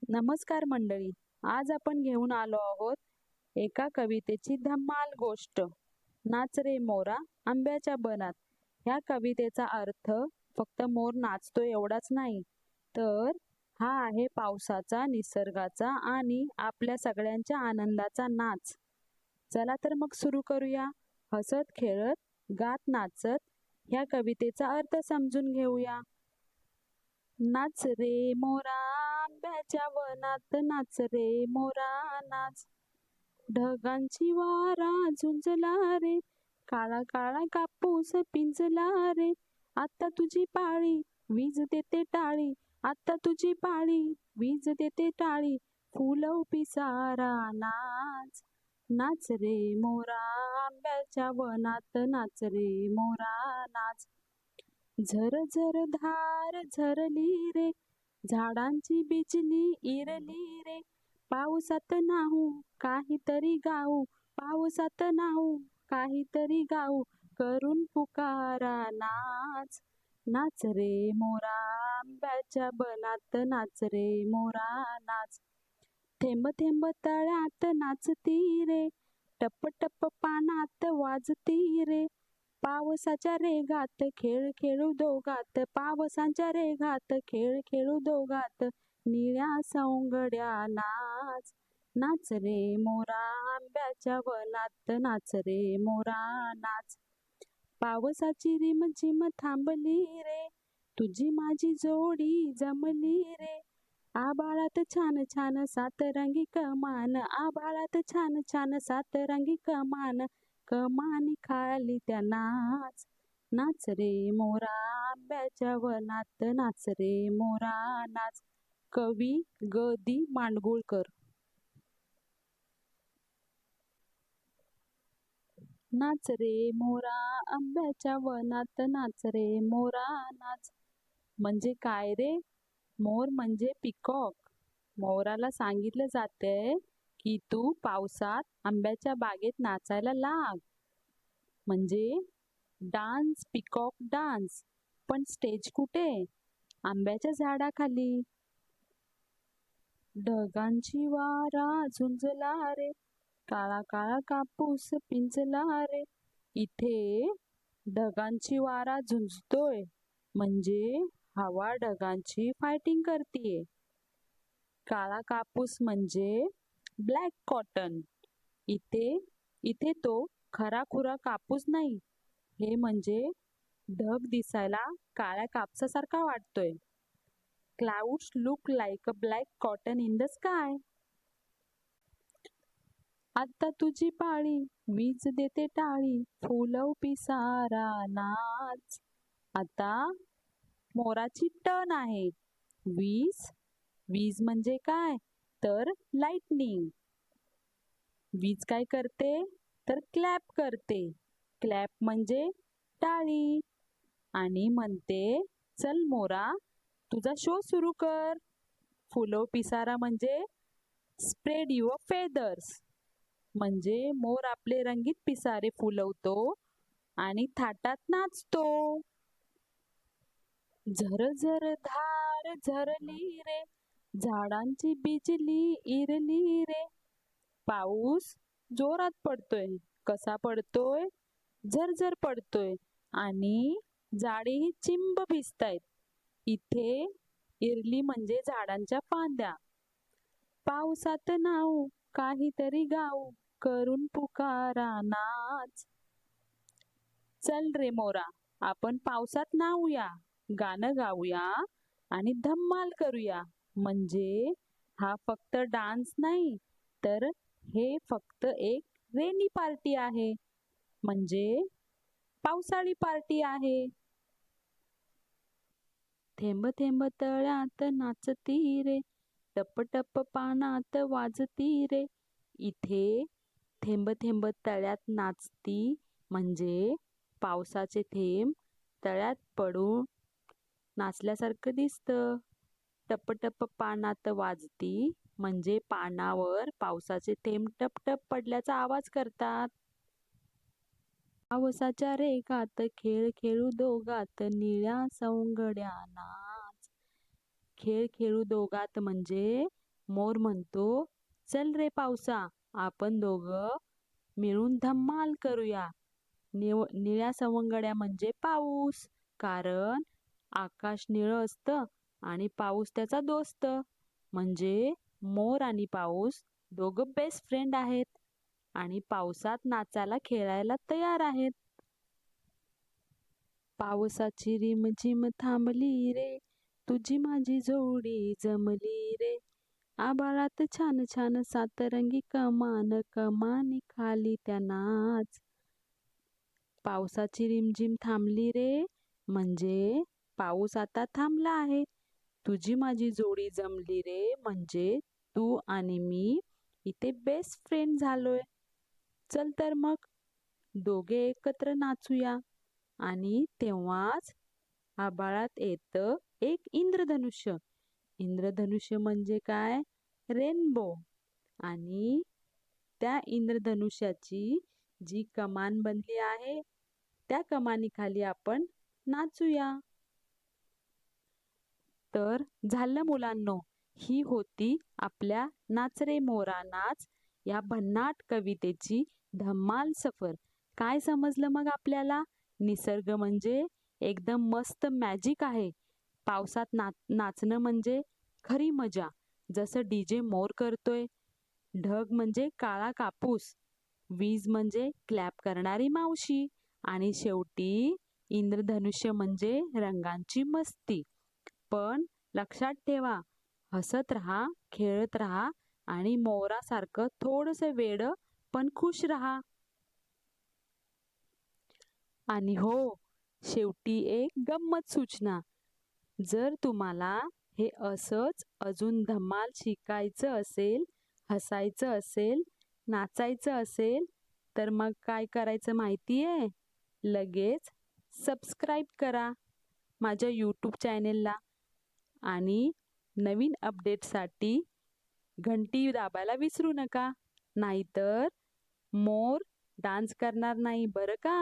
नमस्कार मंडळी. आज आपण घेऊन आलो आहोत एका कवितेची धम्माल गोष्ट. नाच रे मोरा आंब्याच्या बनात. ह्या कवितेचा अर्थ फक्त मोर नाचतो एवढाच नाही, तर हा आहे पावसाचा, निसर्गाचा आणि आपल्या सगळ्यांच्या आनंदाचा नाच. चला तर मग सुरू करूया. हसत खेळत गात नाचत ह्या कवितेचा अर्थ समजून घेऊया. नाच रे मोरा आंब्याच्या वनात, नाच रे मोरा नाच. ढगांची वारा झुंजला रे, काळा काळा कापूस पिंजला रे. आता तुझी पाळी वीज देते टाळी, आता तुझी पाळी वीज देते टाळी. फुलव पिसारा नाच, नाच रे मोरा आंब्याच्या वनात, नाच रे मोरा नाच. झर झर धार झरली रे, झाडांची बिजली इरली रे. पावसात नाहू काहीतरी गाऊ, पावसात नाहू काहीतरी गाऊ. करून पुकारा नाच, नाच रे मोरा आंब्याच्या बनात, नाच रे मोरा नाच. थेंब थेंब तळ्यात नाचती रे, टप टप पानात वाजती रे. पावसाच्या रेघात खेळ खेळू दोघात, पावसाच्या रेघात खेळ खेळू दोघात. निळ्या सौंगड्या नाच, नाच रे मोरा आंब्याच्या वनात, नाच रे मोरा नाच. पावसाची रिमझिम थांबली रे, तुझी माझी जोडी जमली रे. आभाळात छान छान सातरंगी कमान, आभाळात छान छान सातरंगी कमान. कमानी खाली त्या नाच, नाच रे मोरा आंब्याच्या वनात, नाच रे मोरा नाच. कवी ग.दी. माडगूळकर. नाच रे मोरा आंब्याच्या वनात, नाच रे मोरा नाच. म्हणजे काय रे? मोर म्हणजे पिकॉक. मोराला सांगितलं जातंय की तू पावसात आंब्याच्या बागेत नाचायला लाग. म्हणजे डान्स पिकॉक डान्स. पण स्टेज कुठे? आंब्याच्या झाडाखाली. ढगांची वारा झुंजला रे, काळा काळा कापूस पिंजला रे. इथे ढगांची वारा झुंजतोय म्हणजे हवा ढगांची फायटिंग करतीये. काळा कापूस म्हणजे ब्लॅक कॉटन. इथे इथे तो खराखुरा कापूस नाही, हे म्हणजे ढग दिसायला काळ्या कापसासारखा वाटतोय. Clouds look like a black cotton in the sky. आता तुझी पाळी वीज देते टाळी, फुलव पिसारा नाच. आता मोराची टर्न आहे. वीज वीज म्हणजे काय? तर लाइटनिंग. वीज काय करते? तर क्लॅप करते. क्लॅप म्हणजे टाळी आणि म्हणते, चल मोरा तुझा शो सुरू कर. फुलव पिसारा म्हणजे स्प्रेड युअर फेदर्स. म्हणजे मोर आपले रंगीत पिसारे फुलवतो आणि थाटात नाचतो. झर झर धार झरली रे, झाडांची बिजली इरली रे. पाऊस जोरात पडतोय. कसा पडतोय? झरझर पडतोय आणि झाडेही चिंब भिजतायत. इथे इरली म्हणजे झाडांच्या फांद्या. पावसात नाहू काहीतरी गाऊ, करून पुकारा नाच. चल रे मोरा आपण पावसात नाहूया, गाणं गाऊया आणि धम्माल करूया. म्हणजे हा फक्त डान्स नाही, तर हे फक्त एक रेनी पार्टी आहे. म्हणजे पावसाळी पार्टी आहे. थेंब थेंब तळ्यात नाचती रे, टप टप पानात वाजती रे. इथे थेंब थेंब तळ्यात नाचती म्हणजे पावसाचे थेंब तळ्यात पडून नाचल्यासारखं दिसतं. टप टप पानात वाजती म्हणजे पानावर पावसाचे थेंब टप टप पडल्याचा आवाज करतात. पावसाच्या रेघात खेळ खेळू दोघात, निळ्या सौंगड्या नाच. खेळ खेळू दोघात म्हणजे मोर म्हणतो, चल रे पावसा, आपण दोघं मिळून धम्माल करूया. निळ्या सवंगड्या म्हणजे पाऊस, कारण आकाश निळं असतं आणि पाऊस त्याचा दोस्त. म्हणजे मोर आणि पाऊस दोघं बेस्ट फ्रेंड आहेत आणि पावसात नाचायला खेळायला तयार आहेत. पावसाची रिमझिम थांबली रे, तुझी माझी जोडी जमली रे. आभाळात छान छान सातरंगी कमान, कमानी खाली त्या नाच. पावसाची रिमझिम थांबली रे, म्हणजे पाऊस आता थांबला आहे. तुझी माझी जोडी जमली रे, म्हणजे तू आणि मी इथे बेस्ट फ्रेंड झालोय. चल तर मग दोघे एकत्र नाचूया. आणि तेव्हाच आभाळात येतं एक इंद्रधनुष्य. इंद्रधनुष्य म्हणजे काय? रेनबो. आणि त्या इंद्रधनुष्याची जी कमान बनली आहे, त्या कमानीखाली आपण नाचूया. तर झालं मुलांनो, ही होती आपल्या नाच रे मोरा नाच या भन्नाट कवितेची धम्माल सफर. काय समजलं मग आपल्याला? निसर्ग म्हणजे एकदम मस्त मॅजिक आहे. पावसात नाचणं म्हणजे खरी मजा, जसं डीजे मोर करतोय. ढग म्हणजे काळा कापूस, वीज म्हणजे क्लॅप करणारी मावशी आणि शेवटी इंद्रधनुष्य म्हणजे रंगांची मस्ती. पण लक्षात ठेवा, हसत राहा, खेळत राहा आणि मोरासारखं थोडंसं वेडं पण खुश राहा. आणि हो, शेवटी एक गंमत सूचना. जर तुम्हाला हे असंच अजून धमाल शिकायचं असेल, हसायचं असेल, नाचायचं असेल, तर मग काय करायचं माहिती आहे? लगेच सबस्क्राईब करा माझ्या यूट्यूब चॅनेलला आणि नवीन अपडेटसाठी घंटी दाबायला विसरू नका. नाहीतर मोर डान्स करणार नाही बरं का.